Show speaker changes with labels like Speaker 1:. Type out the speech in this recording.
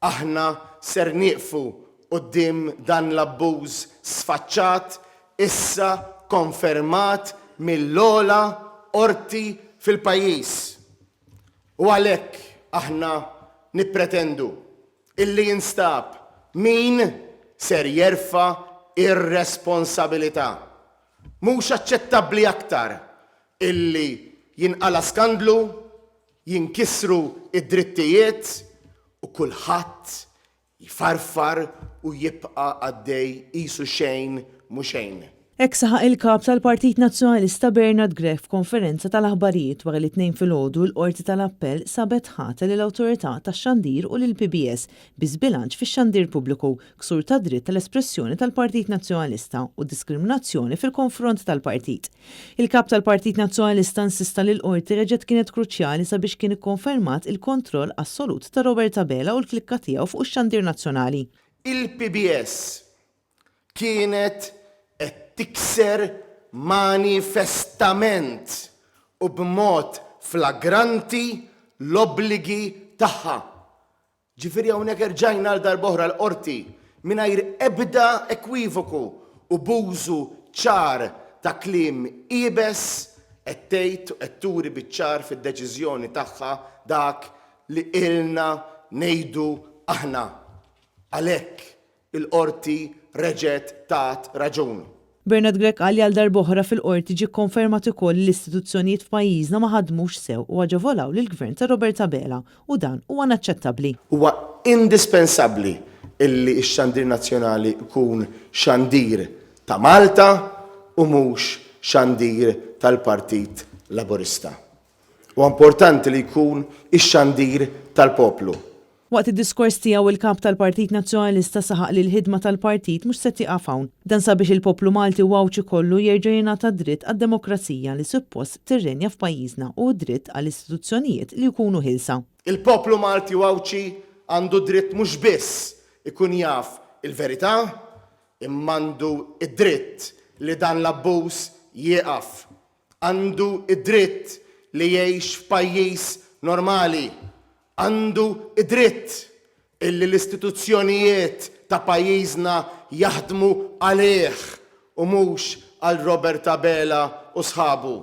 Speaker 1: Aħna ser nieqfu quddiem dan l-abbuż sfaċċat issa konfermat mill-ogħla qorti fil-pajjiż. U għalhekk aħna nippretendu illi jinstab min ser jerfa' ir-responsabilità. Mhux aċċettabbli aktar illi jinqala skandlu, jinkisru id-drittijiet u kulħadd jifarfar u jibqa' għaddej qisu xejn mhu xejn.
Speaker 2: Hekk saħaq il-kap tal-Partit Nazzjonalista Bernard Grech f'konferenza tal-aħbarijiet wara l-2 filgħodu l-Qorti tal-Appell sabet ħatel lill-Awtorità tax-Xandir u lill-PBS bi żbilanċ fix-xandir pubbliku, ksur ta' dritt tal-espressjoni tal-Partit Nazzjonalista u diskriminazzjoni fil-konfront tal-partit. Il-kap tal-Partit Nazzjonalista insista li l-qorti reġgħet kienet kruċjali sabiex kien ikkonfermat il-kontroll assolut ta' Robert Tabela u l-klikka tiegħu fuq ix-xandir nazzjonali.
Speaker 1: Il-PBS kienet qed tikser manifestament u b'mod flagranti l-obbligi tagħha. Ġifieri hawnhekk erġajna għal darb'oħra l-qorti mingħajr ebda ekwivoku u bużu ċar ta' kliem qiebes qed tgħid u qed turi biċ-ċar fid-deċiżjoni tagħha dak li ilna ngħidu aħna. Għalhekk il-qorti reġgħet tat raġun.
Speaker 2: Bernard Grech qal li għal darb'oħra fil-qorti ġie kkonfermat ukoll li l-istituzzjonijiet f'pajjiżna ma ħadmux sew u aġevolaw lill-Gvern ta' Robert Tabela u dan huwa inaċċettabbli.
Speaker 1: Huwa indispensabbli illi x-xandir nazzjonali jkun xandir ta' Malta u mhux xandir tal-Partit Laburista. Huwa importanti li jkun ix-xandir tal-poplu.
Speaker 2: Waqt id-diskors tiegħu il-kap tal-Partit Nazzjonalista saħaq li l-ħidma tal-partit mhux se tieqaf hawn. Dan sabiex il-poplu Malti u għawċi kollu jerġa' jingħata dritt għad-demokrazija li suppost tirrenja f'pajjiżna u dritt għall-istituzzjonijiet li jkunu ħilsa.
Speaker 1: Il-poplu Malti u għawċi għandu dritt mhux biss ikun jaf il-verità, imma għandu id-dritt li dan l-abbuż jieqaf. Għandu id-dritt li jgħix f'pajjiż normali. Għandu id-dritt illi l-istituzzjonijiet ta' pajjiżna jaħdmu għalih u mhux għal Robert Tabela u sħabu.